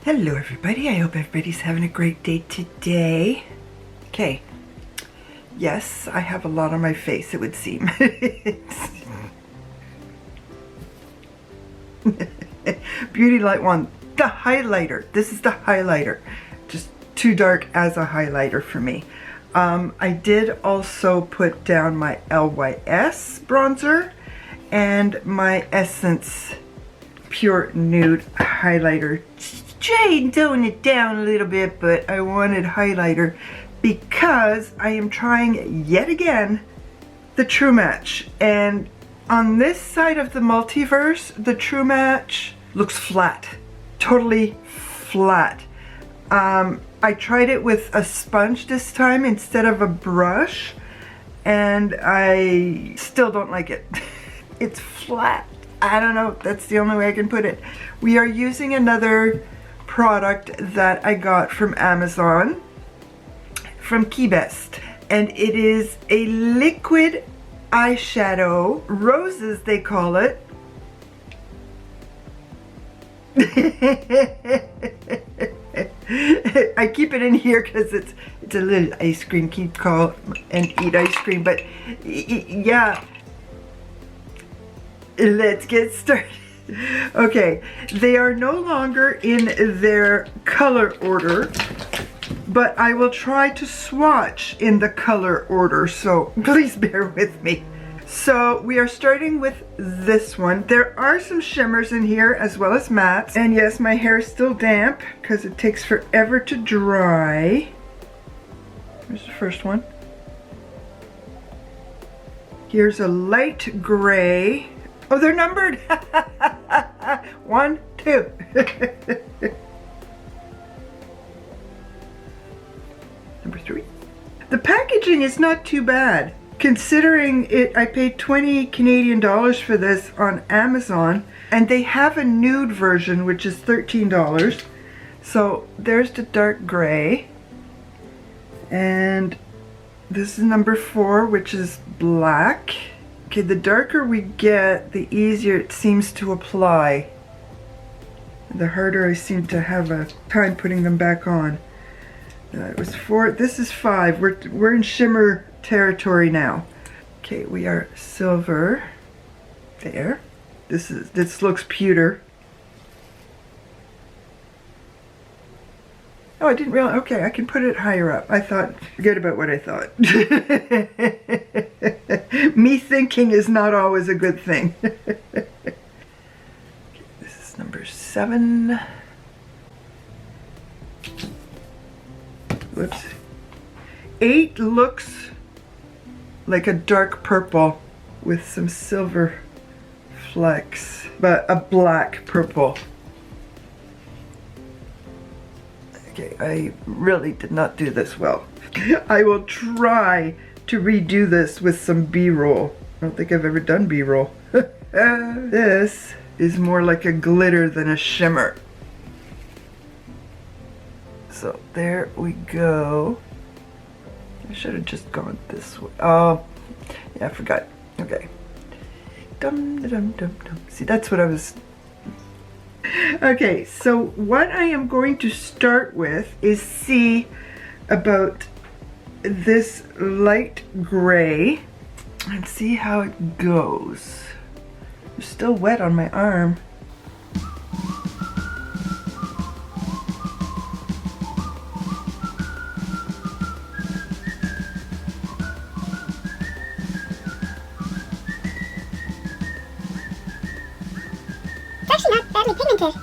Hello everybody, I hope everybody's having a great day today. Okay, yes, I have a lot on my face, it would seem. Beauty Light One, the highlighter. This is the highlighter. Just too dark as a highlighter for me. I did also put down my LYS bronzer and my Essence Pure Nude highlighter. Jade tone it down a little bit, but I wanted highlighter because I am trying yet again the True Match, and on this side of the multiverse the True Match looks flat, totally flat. I tried it with a sponge this time instead of a brush and I still don't like it. It's flat. I don't know, that's the only way I can put it. We are using another product that I got from Amazon, from Key Best, and it is a liquid eyeshadow, roses they call it. I keep it in here because it's a little ice cream, keep call and eat ice cream, but yeah, let's get started. Okay, they are no longer in their color order, but I will try to swatch in the color order, so please bear with me. So we are starting with this one. There are some shimmers in here as well as mattes, and yes, my hair is still damp because it takes forever to dry. Here's the first one. Here's a light gray. Oh, they're numbered. 1, 2. Number 3. The packaging is not too bad. Considering it, I paid 20 Canadian dollars for this on Amazon, and they have a nude version which is $13. So there's the dark gray, and this is number 4, which is black. Okay, the darker we get, the easier it seems to apply. The harder I seem to have a time putting them back on. It was 4, this is 5. We're in shimmer territory now. Okay, we are silver. There. This looks pewter. Oh, I didn't realize. Okay, I can put it higher up. I thought, forget about what I thought. Me thinking is not always a good thing. Okay, this is number 7. Whoops. 8 looks like a dark purple with some silver flecks, but a black purple. Okay, I really did not do this well. I will try to redo this with some B-roll. I don't think I've ever done B-roll. This is more like a glitter than a shimmer. So there we go. I should have just gone this way. Oh, yeah, I forgot. Okay. Dum dum dum dum. See, that's what I was. Okay, so what I am going to start with is see about this light gray and see how it goes. It's still wet on my arm. It's actually not badly pigmented.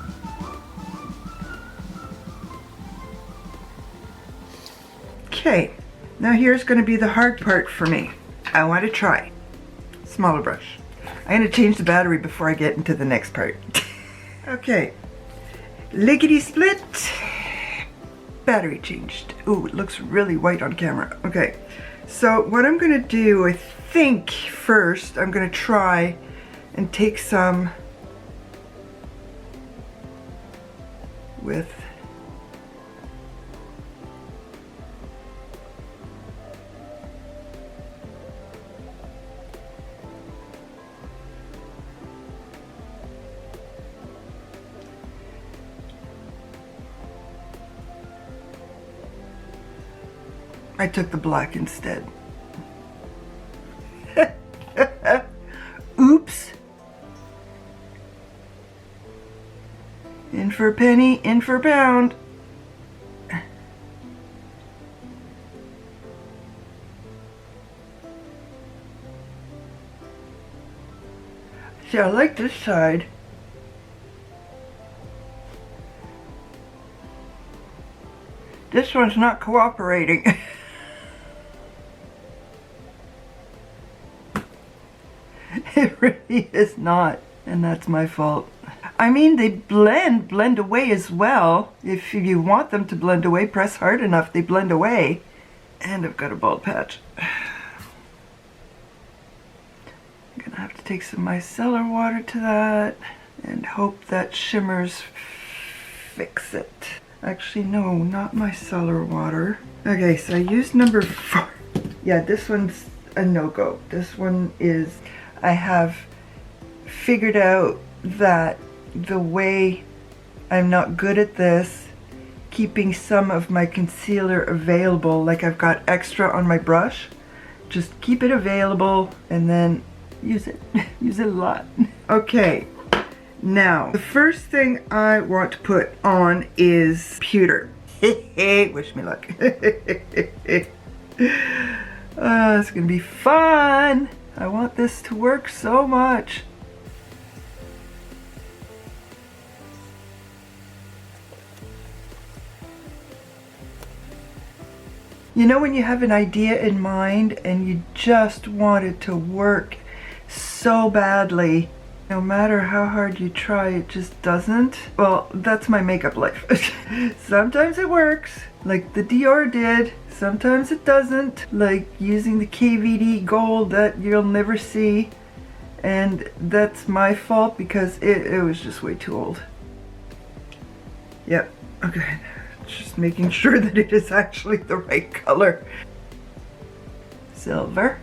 Okay, now here's going to be the hard part for me. I want to try smaller brush. I'm going to change the battery before I get into the next part. Okay, lickety split, battery changed. Ooh, it looks really white on camera. Okay, so what I'm going to do, I think first I'm going to try and take some with I took the black instead. Oops. In for a penny, in for a pound. See, I like this side. This one's not cooperating. It really is not, and that's my fault. I mean, they blend away as well. If you want them to blend away, press hard enough, they blend away. And I've got a bald patch. I'm gonna have to take some micellar water to that and hope that shimmers fix it. Actually, no, not micellar water. Okay, so I used number 4. Yeah, this one's a no-go. This one is, I have figured out that the way I'm not good at this, keeping some of my concealer available, like I've got extra on my brush, just keep it available and then use it. Use it a lot. Okay, now the first thing I want to put on is pewter. Wish me luck. It's gonna be fun. I want this to work so much. You know when you have an idea in mind and you just want it to work so badly, no matter how hard you try, it just doesn't? Well, that's my makeup life. Sometimes it works, like the Dior did. Sometimes it doesn't, like using the KVD gold that you'll never see. And that's my fault because it was just way too old. Yep, okay. Just making sure that it is actually the right color. Silver.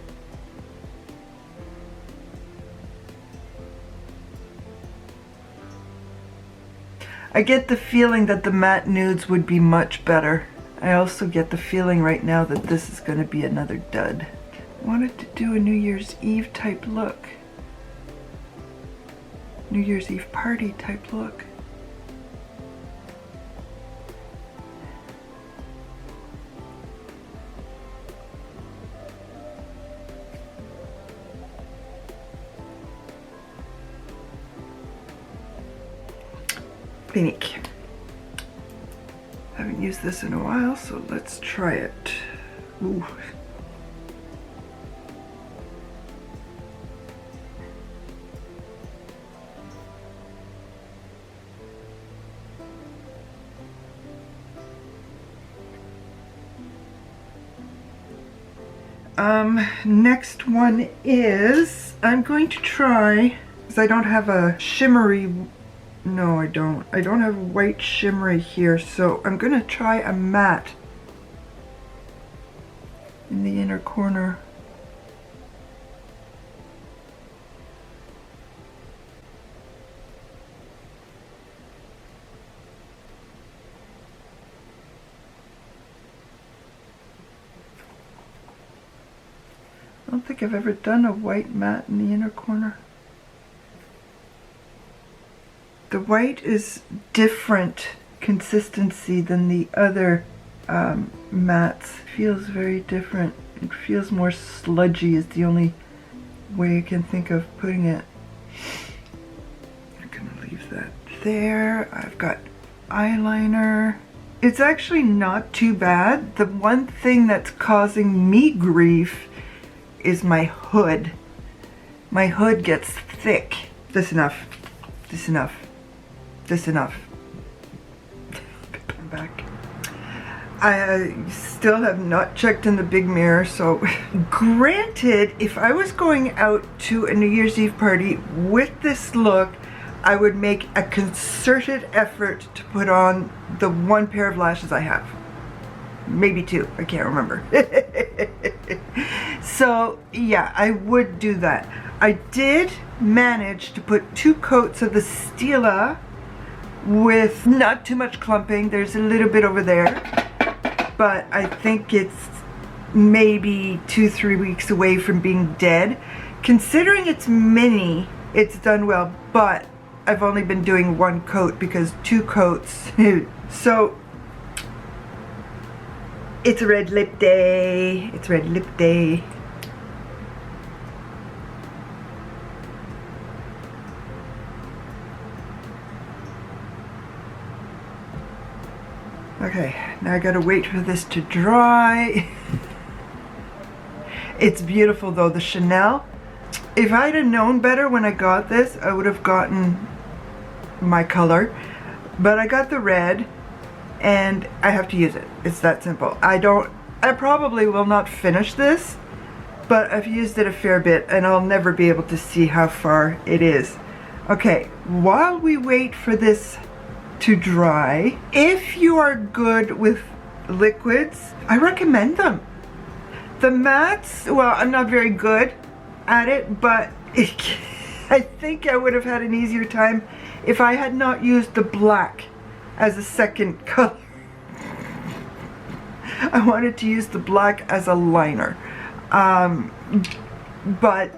I get the feeling that the matte nudes would be much better. I also get the feeling right now that this is going to be another dud. I wanted to do a New Year's Eve type look. New Year's Eve party type look. Pink. Haven't used this in a while, so let's try it. Ooh. Next one is, I'm going to try, because I don't have a shimmery, no I don't have a white shimmery here, so I'm going to try a matte in the inner corner. I don't think I've ever done a white matte in the inner corner. The white is different consistency than the other mattes. Feels very different. It feels more sludgy is the only way I can think of putting it. I'm gonna leave that there. I've got eyeliner. It's actually not too bad. The one thing that's causing me grief is my hood. My hood gets thick. This enough. This enough. This enough. Put them back. I still have not checked in the big mirror, so granted, if I was going out to a New Year's Eve party with this look, I would make a concerted effort to put on the one pair of lashes I have. Maybe two, I can't remember. So yeah, I would do that. I did manage to put 2 coats of the Stila with not too much clumping. There's a little bit over there, but I think it's maybe 2-3 weeks away from being dead. Considering it's mini, it's done well, but I've only been doing 1 coat because 2 coats. So it's a red lip day. It's red lip day. Okay, now I gotta wait for this to dry. It's beautiful though, the Chanel. If I'd have known better when I got this, I would have gotten my color. But I got the red, and I have to use it. It's that simple. I probably will not finish this, but I've used it a fair bit, and I'll never be able to see how far it is. Okay, while we wait for this to dry, if you are good with liquids, I recommend them. The mattes, well, I'm not very good at it, but I think I would have had an easier time if I had not used the black as a second color. I wanted to use the black as a liner, but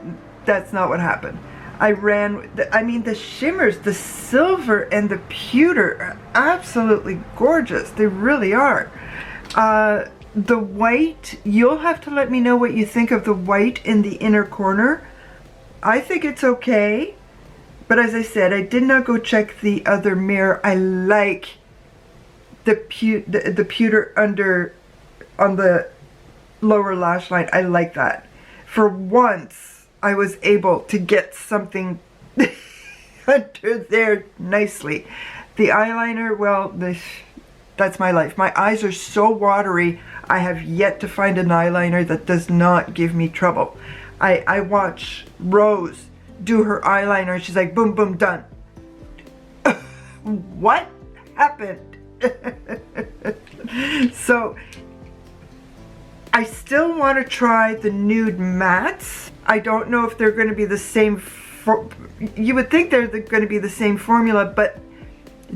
that's not what happened. I mean, the shimmers, the silver and the pewter are absolutely gorgeous. They really are. The white, you'll have to let me know what you think of the white in the inner corner. I think it's okay, but as I said, I did not go check the other mirror. I like the pewter under on the lower lash line. I like that. For once, I was able to get something under there nicely. The eyeliner, well, that's my life. My eyes are so watery. I have yet to find an eyeliner that does not give me trouble. I watch Rose do her eyeliner and she's like, boom, boom, done. What happened? So I still want to try the nude mattes. I don't know if they're going to be the same, you would think they're going to be the same formula, but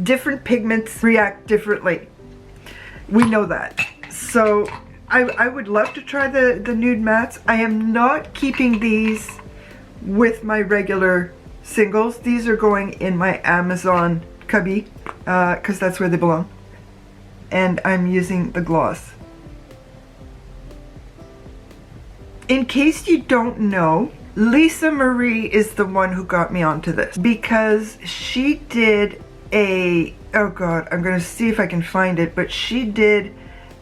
different pigments react differently. We know that. So I would love to try the nude mattes. I am not keeping these with my regular singles. These are going in my Amazon cubby, because that's where they belong. And I'm using the gloss. In case you don't know, Lisa Marie is the one who got me onto this, because she did a, oh god, I'm going to see if I can find it, but she did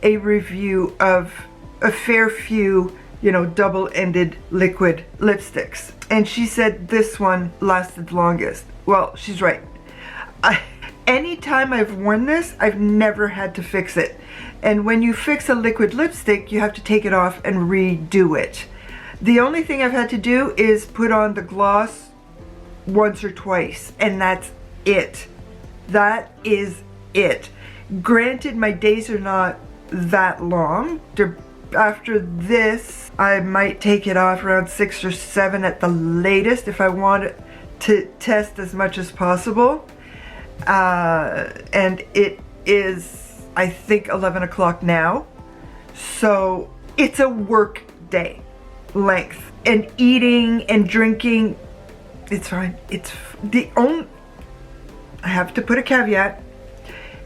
a review of a fair few, you know, double-ended liquid lipsticks. And she said this one lasted longest. Well, she's right. Anytime I've worn this, I've never had to fix it. And when you fix a liquid lipstick, you have to take it off and redo it. The only thing I've had to do is put on the gloss once or twice, and that's it. That is it. Granted, my days are not that long. After this, I might take it off around 6 or 7 at the latest if I want to test as much as possible. And it is, I think, 11 o'clock now. So it's a work day length. And eating and drinking, it's fine. It's the only, I have to put a caveat.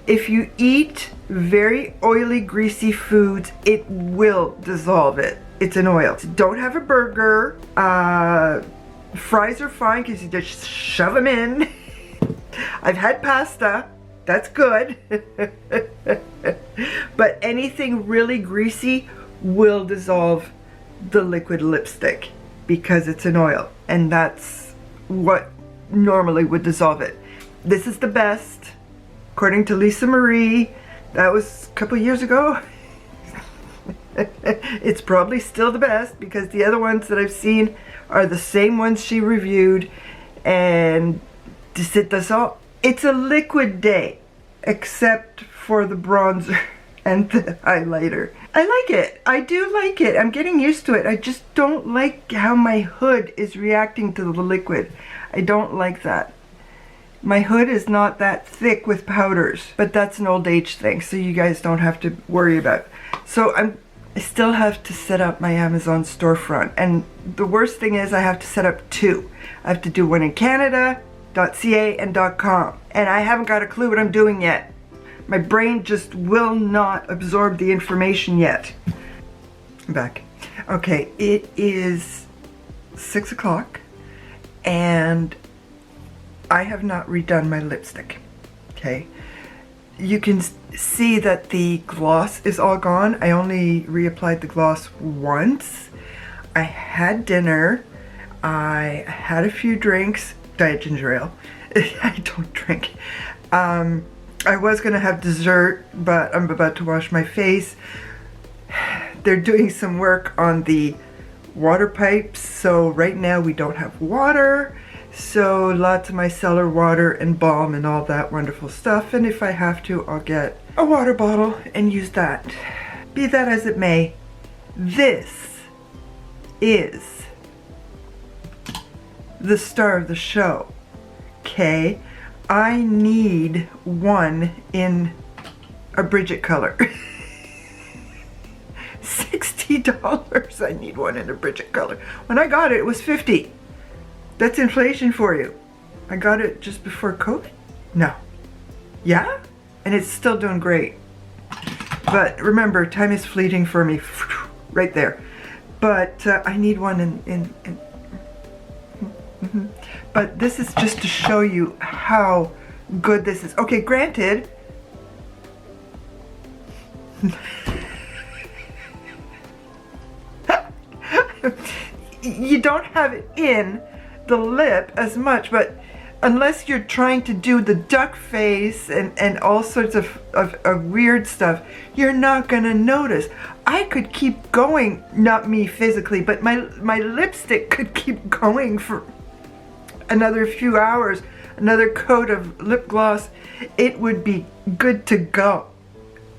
If you eat very oily, greasy foods, it will dissolve it. It's an oil. So don't have a burger. Fries are fine because you just shove them in. I've had pasta. That's good. But anything really greasy will dissolve the liquid lipstick because it's an oil. And that's what normally would dissolve it. This is the best. According to Lisa Marie, that was a couple years ago. It's probably still the best because the other ones that I've seen are the same ones she reviewed, and just it does all. It's a liquid day, except for the bronzer and the highlighter. I like it. I do like it. I'm getting used to it. I just don't like how my hood is reacting to the liquid. I don't like that. My hood is not that thick with powders, but that's an old age thing, so you guys don't have to worry about it. So I still have to set up my Amazon storefront. And the worst thing is I have to set up two. I have to do one in Canada.ca and .com. And I haven't got a clue what I'm doing yet. My brain just will not absorb the information yet. I'm back. Okay, it is 6 o'clock and I have not redone my lipstick. Okay, you can see that the gloss is all gone. I only reapplied the gloss once. I had dinner. I had a few drinks. Diet ginger ale. I don't drink. I was gonna have dessert, but I'm about to wash my face. They're doing some work on the water pipes, so right now we don't have water. So lots of micellar water and balm and all that wonderful stuff. And if I have to, I'll get a water bottle and use that. Be that as it may, this is the star of the show. Okay, I need one in a Bridget color. $60 I need one in a Bridget color. When I got it, it was $50. That's inflation for you. I got it just before COVID? No. Yeah? And it's still doing great. But remember, time is fleeting for me. Right there. But I need one in But this is just to show you how good this is. Okay, granted, you don't have it in the lip as much, but unless you're trying to do the duck face and all sorts of weird stuff, you're not gonna notice. I could keep going, not me physically, but my lipstick could keep going for another few hours, another coat of lip gloss. It would be good to go.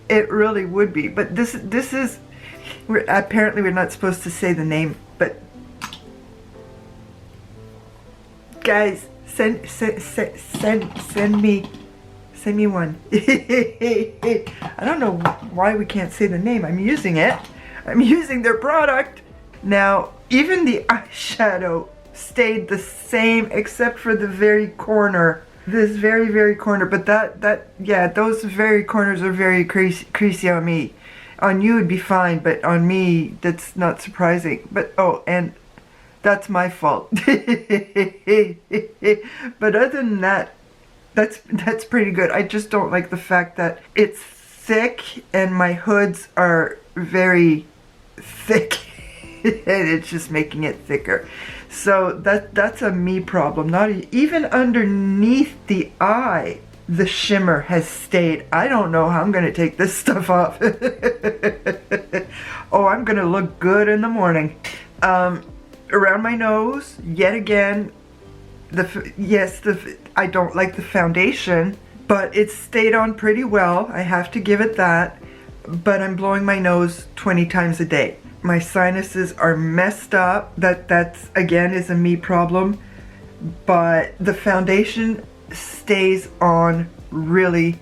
It really would be. But this is, apparently we're not supposed to say the name, but guys, send me one. I don't know why we can't say the name. I'm using it. I'm using their product. Now, even the eyeshadow stayed the same except for the very corner. This very corner. But yeah, those very corners are very creasy on me. On you it'd be fine, but on me that's not surprising. But oh, and that's my fault. But other than that, that's pretty good. I just don't like the fact that it's thick and my hoods are very thick. And it's just making it thicker. So that's a me problem. Not even underneath the eye, the shimmer has stayed. I don't know how I'm gonna take this stuff off. Oh, I'm gonna look good in the morning. Around my nose, yet again, I don't like the foundation, but it's stayed on pretty well. I have to give it that. But I'm blowing my nose 20 times a day. My sinuses are messed up. That's again is a me problem. But the foundation stays on really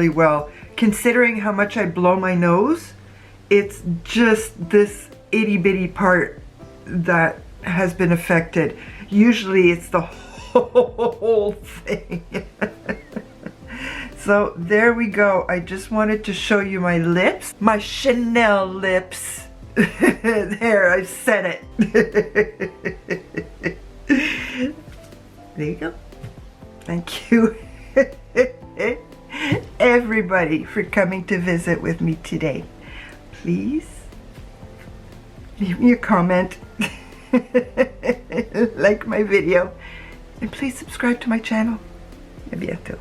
well. Considering how much I blow my nose, it's just this itty bitty part that has been affected. Usually it's the whole thing. So there we go. I just wanted to show you my lips, my Chanel lips. There, I've said it. There you go. Thank you everybody for coming to visit with me today. Please leave me a comment, like my video, and please subscribe to my channel. A bientôt.